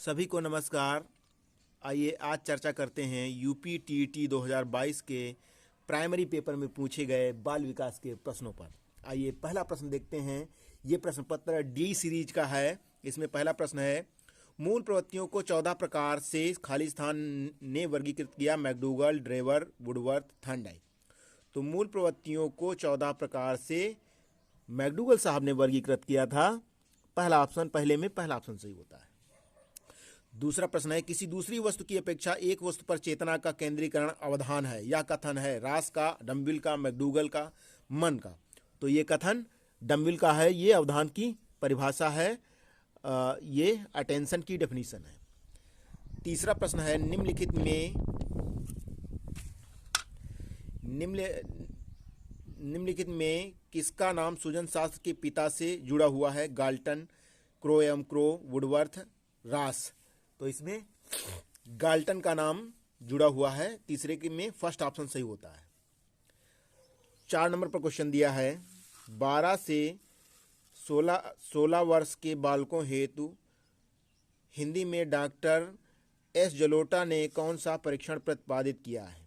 सभी को नमस्कार। आइए आज चर्चा करते हैं यूपी टीईटी 2022 के प्राइमरी पेपर में पूछे गए बाल विकास के प्रश्नों पर। आइए पहला प्रश्न देखते हैं। ये प्रश्न पत्र डी सीरीज का है। इसमें पहला प्रश्न है, मूल प्रवृत्तियों को 14 प्रकार से खाली स्थान ने वर्गीकृत किया। McDougall, Drever, Woodworth, Thorndike. तो मूल प्रवृत्तियों को 14 प्रकार से मैकडूगल साहब ने वर्गीकृत किया था। पहला ऑप्शन, पहले में पहला ऑप्शन सही होता है। दूसरा प्रश्न है, किसी दूसरी वस्तु की अपेक्षा एक वस्तु पर चेतना का केंद्रीकरण अवधान है। यह कथन है रास का, डम्बिल का, मैकडूगल का, मन का। तो ये कथन डम्बिल का है। ये अवधान की परिभाषा है। ये अटेंशन की डेफिनेशन है। तीसरा प्रश्न है, निम्नलिखित में किसका नाम सूजन शास्त्र के पिता से जुड़ा हुआ है। गाल्टन, क्रो एवं क्रो, वुडवर्थ, रास। तो इसमें गाल्टन का नाम जुड़ा हुआ है। तीसरे के में फर्स्ट ऑप्शन सही होता है। 4 नंबर पर क्वेश्चन दिया है, 12 से 16 वर्ष के बालकों हेतु हिंदी में डॉक्टर एस जलोटा ने कौन सा परीक्षण प्रतिपादित किया है।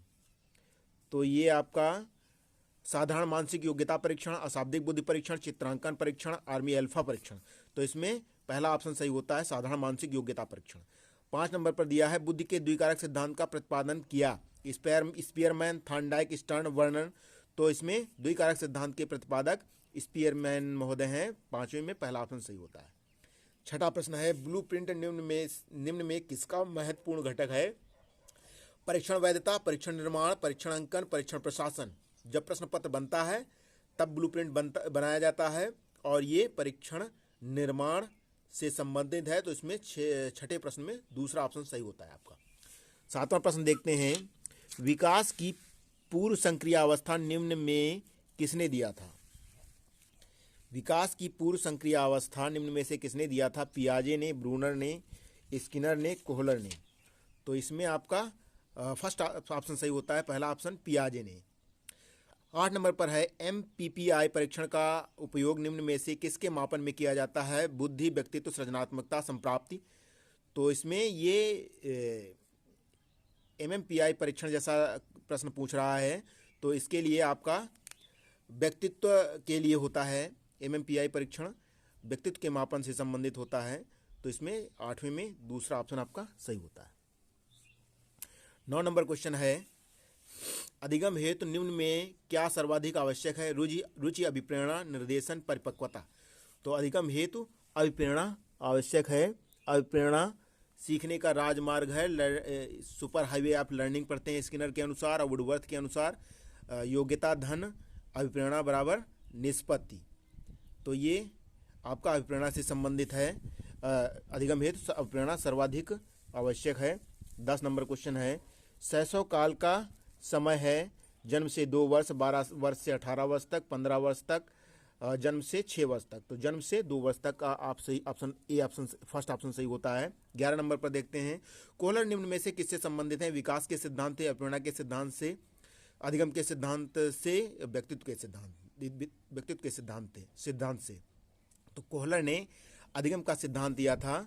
तो ये आपका साधारण मानसिक योग्यता परीक्षण, अशाब्दिक बुद्धि परीक्षण, चित्रांकन परीक्षण, आर्मी अल्फा परीक्षण। तो इसमें पहला ऑप्शन सही होता है, साधारण मानसिक योग्यता परीक्षण। 5 नंबर पर दिया है, बुद्धि के द्विकारक सिद्धांत का प्रतिपादन किया। Spearman, Thorndike, stern, Werner. तो इसमें द्विकारक सिद्धांत के प्रतिपादक स्पीयरमैन महोदय हैं। 5वें में पहला ऑप्शन सही होता है। छठा प्रश्न है, ब्लूप्रिंट निम्न में किसका महत्वपूर्ण घटक है। परीक्षण वैधता, परीक्षण निर्माण, परीक्षण अंकन, परीक्षण प्रशासन। जब प्रश्न पत्र बनता है तब ब्लूप्रिंट बनाया जाता है और ये परीक्षण निर्माण से संबंधित है। तो इसमें छठे प्रश्न में दूसरा ऑप्शन सही होता है आपका। 7वां प्रश्न देखते हैं, विकास की पूर्व संक्रिया अवस्था निम्न में किसने दिया था। विकास की पूर्व संक्रिया अवस्था निम्न में से किसने दिया था। पियाजे ने, ब्रूनर ने, स्किनर ने, कोहलर ने। तो इसमें आपका फर्स्ट ऑप्शन सही होता है, पहला ऑप्शन पियाजे ने। 8 नंबर पर है, MPPI परीक्षण का उपयोग निम्न में से किसके मापन में किया जाता है। बुद्धि, व्यक्तित्व, सृजनात्मकता, संप्राप्ति। तो इसमें ये MMPI परीक्षण जैसा प्रश्न पूछ रहा है। तो इसके लिए आपका व्यक्तित्व के लिए होता है। MMPI परीक्षण व्यक्तित्व के मापन से संबंधित होता है। तो इसमें 8वें में दूसरा ऑप्शन आपका सही होता है। 9 नंबर क्वेश्चन है, अधिगम हेतु निम्न में क्या सर्वाधिक आवश्यक है। रुचि, अभिप्रेरणा, निर्देशन, परिपक्वता। तो अधिगम हेतु अभिप्रेरणा आवश्यक है। अभिप्रेरणा सीखने का राजमार्ग है। सुपर हाईवे ऑफ लर्निंग पढ़ते हैं स्किनर के अनुसार और वुडवर्थ के अनुसार। योग्यता धन, अभिप्रेरणा बराबर निष्पत्ति। तो ये आपका अभिप्रेरणा से संबंधित है। अधिगम हेतु अभिप्रेरणा सर्वाधिक आवश्यक है। 10 नंबर क्वेश्चन है, शैशव काल का समय है जन्म से 2 वर्ष, 12 वर्ष से 18 वर्ष तक, 15 वर्ष तक, जन्म से 6 वर्ष तक। तो जन्म से 2 वर्ष तक का आप सही option A option first option सही होता है। 11 नंबर पर देखते हैं, कोहलर निम्न में से किससे संबंधित है। विकास के सिद्धांत से, अभिप्रेरणा के सिद्धांत से, अधिगम के सिद्धांत से, व्यक्तित्व के सिद्धांत से। तो कोहलर ने अधिगम का सिद्धांत दिया था,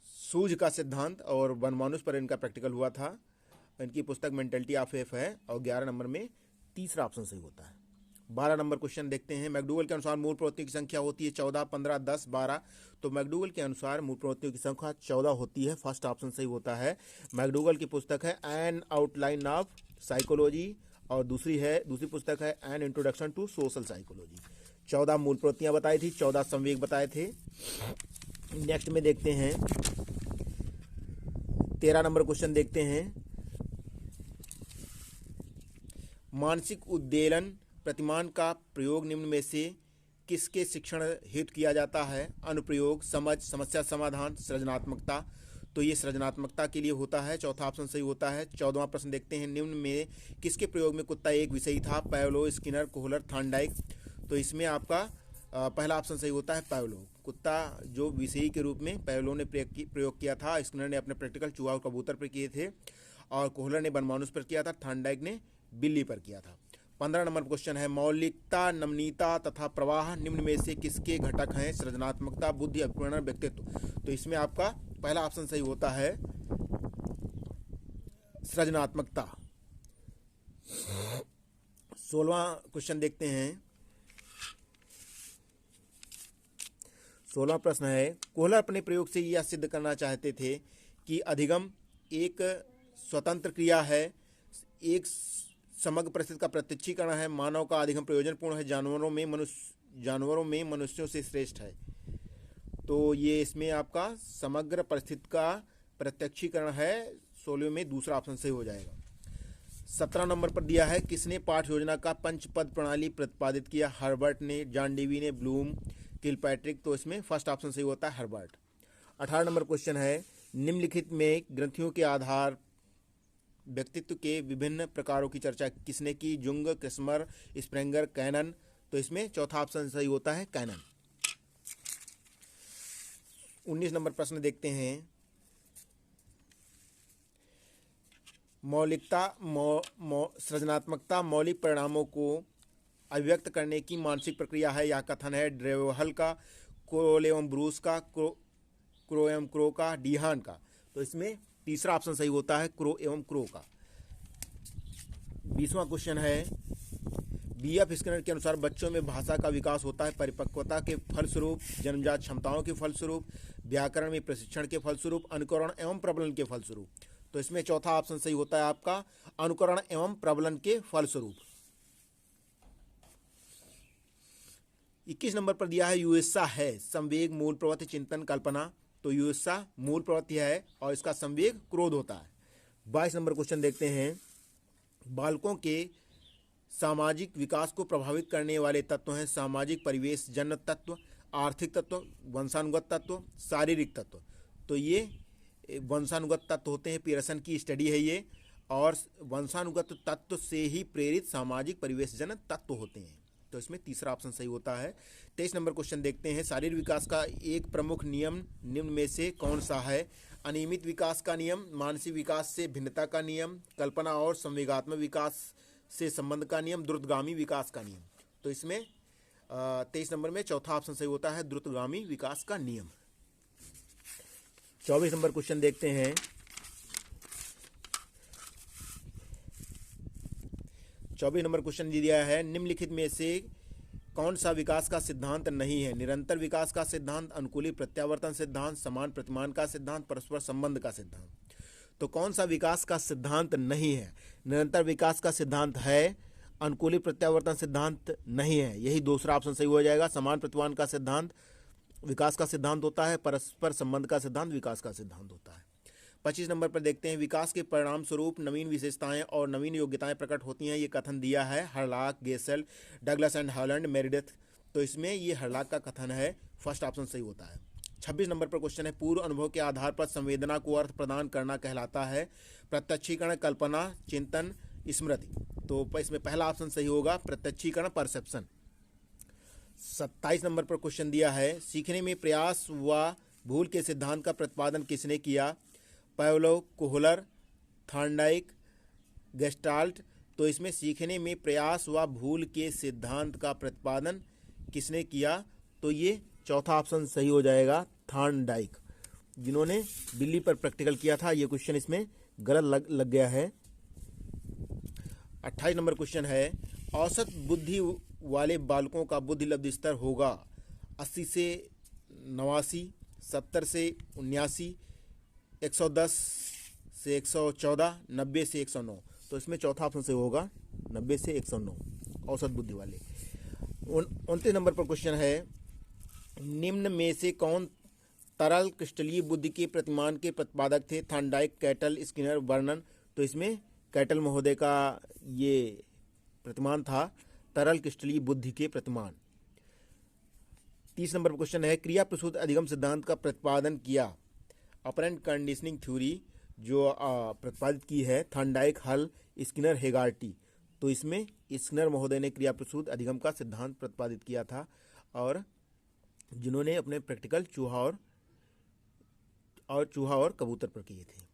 सूझ का सिद्धांत और वनमानुष पर इनका प्रैक्टिकल हुआ था। इनकी पुस्तक मेंटलिटी ऑफ एफ है और 11 नंबर में तीसरा ऑप्शन सही होता है। 12 नंबर क्वेश्चन देखते हैं, मैकडूगल के अनुसार मूल प्रवृत्तियों की संख्या होती है 14, 15, 10, 12। तो मैकडूगल के अनुसार मूल प्रवृत्तियों की संख्या 14 होती है। फर्स्ट ऑप्शन सही होता है। मैकडूगल की पुस्तक है एन आउटलाइन ऑफ साइकोलॉजी और दूसरी पुस्तक है an introduction to social psychology. 14 मूल प्रवृत्तियां बताई थी, 14 संवेग बताए थे। नेक्स्ट में देखते हैं 13 नंबर क्वेश्चन देखते हैं, मानसिक उद्वेलन प्रतिमान का प्रयोग निम्न में से किसके शिक्षण हेतु किया जाता है। अनुप्रयोग, समझ, समस्या समाधान, सृजनात्मकता। तो ये सृजनात्मकता के लिए होता है। चौथा ऑप्शन सही होता है। 14वां प्रश्न देखते हैं, निम्न में किसके प्रयोग में कुत्ता एक विषयी था। पैवलो, स्किनर, कोहलर, थॉर्नडाइक। तो इसमें आपका पहला ऑप्शन सही होता है, पैवलो। कुत्ता जो विषयी के रूप में पैवलो ने प्रयोग किया था। स्किनर ने अपने प्रैक्टिकल चूहा और कबूतर पर किए थे और कोहलर ने वनमानुष पर किया था। थॉर्नडाइक ने बिल्ली पर किया था। 15 नंबर क्वेश्चन है, मौलिकता, नमनीयता तथा प्रवाह निम्न में से किसके घटक हैं? सृजनात्मकता, बुद्धि, अभिप्रेरण, व्यक्तित्व। तो इसमें आपका पहला ऑप्शन सही होता है सृजनात्मकता। 16वां क्वेश्चन देखते हैं। 16वां प्रश्न है, कोहलर अपने प्रयोग से यह सिद्ध करना चाहते थे कि अधिगम एक स्वतंत्र क्रिया है, एक समग्र परिस्थिति का प्रत्यक्षीकरण है, मानव का अधिगम प्रयोजनपूर्ण है, जानवरों में मनुष्यों से श्रेष्ठ है। तो ये इसमें आपका समग्र परिस्थिति का प्रत्यक्षीकरण है, 16वें में दूसरा ऑप्शन सही हो जाएगा। 17 नंबर पर दिया है, किसने पाठ योजना का पंचपद प्रणाली प्रतिपादित किया? हर्बर्ट ने, जॉन डेवी ने, ब्लूम, किलपैट्रिक। तो इसमें फर्स्ट ऑप्शन सही होता है हर्बर्ट। 18 नंबर क्वेश्चन है, निम्नलिखित में ग्रंथियों के आधार व्यक्तित्व के विभिन्न प्रकारों की चर्चा किसने की? Jung, Kretschmer, Spranger, Cannon. तो इसमें चौथा ऑप्शन सही होता है कैनन। 19 नंबर प्रश्न देखते हैं, मौलिकता सृजनात्मकता मौलिक परिणामों को अभिव्यक्त करने की मानसिक प्रक्रिया है। यह कथन है ड्रेवहल का, क्रोल एवं ब्रूस का, क्रो एवं क्रो का, डीहान का। तो इसमें तीसरा ऑप्शन सही होता है क्रो एवं क्रो का। 20वां क्वेश्चन है, बीएफ स्किनर के अनुसार बच्चों में भाषा का विकास होता है परिपक्वता के फलस्वरूप, जन्मजात क्षमताओं के फलस्वरूप, व्याकरण में प्रशिक्षण के फलस्वरूप, अनुकरण एवं प्रबलन के फलस्वरूप। तो इसमें चौथा ऑप्शन सही होता है आपका अनुकरण एवं प्रबलन के फलस्वरूप। 21 नंबर पर दिया है, युत्सा है संवेग, मूल प्रवृत्ति, चिंतन, कल्पना। तो युत्सा मूल प्रवृत्ति है और इसका संवेग क्रोध होता है। 22 नंबर क्वेश्चन देखते हैं, बालकों के सामाजिक विकास को प्रभावित करने वाले तत्व हैं सामाजिक परिवेश जन्य तत्व, आर्थिक तत्व, वंशानुगत तत्व, शारीरिक तत्व। तो ये वंशानुगत तत्व होते हैं, पियर्सन की स्टडी है ये, और वंशानुगत तत्व से ही प्रेरित सामाजिक परिवेशजन्य तत्व होते हैं। तो इसमें तीसरा ऑप्शन सही होता है। 23 नंबर क्वेश्चन देखते हैं, शारीरिक विकास का एक प्रमुख नियम निम्न में से कौन सा है? अनियमित विकास का नियम, मानसिक विकास से भिन्नता का नियम, कल्पना और संवेगात्मक विकास से संबंध का नियम, द्रुतगामी विकास का नियम। तो इसमें 23 नंबर में चौथा ऑप्शन सही होता है द्रुतगामी विकास का नियम। 24 नंबर क्वेश्चन देखते हैं, 24 नंबर क्वेश्चन दिया है, निम्नलिखित में से कौन सा विकास का सिद्धांत नहीं है? निरंतर विकास का सिद्धांत, अनुकूली प्रत्यावर्तन सिद्धांत, समान प्रतिमान का सिद्धांत, परस्पर संबंध का सिद्धांत। तो कौन सा विकास का सिद्धांत नहीं है? निरंतर विकास का सिद्धांत है, अनुकूली प्रत्यावर्तन सिद्धांत नहीं है, यही दूसरा ऑप्शन सही हो जाएगा। समान प्रतिमान का सिद्धांत विकास का सिद्धांत होता है, परस्पर संबंध का सिद्धांत विकास का सिद्धांत होता है। 25 नंबर पर देखते हैं, विकास के परिणाम स्वरूप नवीन विशेषताएं और नवीन योग्यताएं प्रकट होती हैं। ये कथन दिया है हर्लाक, गेसेल, डगलस एंड हॉलैंड, मेरिडेथ। तो इसमें ये हर्लाक का कथन है, फर्स्ट ऑप्शन सही होता है। 26 नंबर पर क्वेश्चन है, पूर्व अनुभव के आधार पर संवेदना को अर्थ प्रदान करना कहलाता है प्रत्यक्षीकरण, कल्पना, चिंतन, स्मृति। तो इसमें पहला ऑप्शन सही होगा प्रत्यक्षीकरण, परसेप्शन। 27 नंबर पर क्वेश्चन दिया है, सीखने में प्रयास व भूल के सिद्धांत का प्रतिपादन किसने किया? पाव्लोव, कोहलर, थॉर्नडाइक, गेस्टाल्ट। तो इसमें सीखने में प्रयास व भूल के सिद्धांत का प्रतिपादन किसने किया? तो ये चौथा ऑप्शन सही हो जाएगा थॉर्नडाइक, जिन्होंने बिल्ली पर प्रैक्टिकल किया था। ये क्वेश्चन इसमें गलत लग गया है। 28 नंबर क्वेश्चन है, औसत बुद्धि वाले बालकों का बुद्धि लब्धि स्तर होगा 80 से 89, 70 से 79, 110 से 114, 90 से 109। तो इसमें चौथा ऑप्शन से होगा 90 से 109 औसत बुद्धि वाले। 29 नंबर पर क्वेश्चन है, निम्न में से कौन तरल क्रिस्टलीय बुद्धि के प्रतिमान के प्रतिपादक थे? Thorndike, cattle, Skinner, Vernon. तो इसमें कैटल महोदय का ये प्रतिमान था, तरल क्रिस्टलीय बुद्धि के प्रतिमान। 30 नंबर पर क्वेश्चन है, क्रिया प्रसूत अधिगम सिद्धांत का प्रतिपादन किया ऑपरेंट कंडीशनिंग थ्योरी जो प्रतिपादित की है थॉर्नडाइक, हल, स्किनर, हेगार्टी। तो इसमें स्किनर महोदय ने क्रिया प्रसूत अधिगम का सिद्धांत प्रतिपादित किया था, और जिन्होंने अपने प्रैक्टिकल चूहा और कबूतर पर किए थे।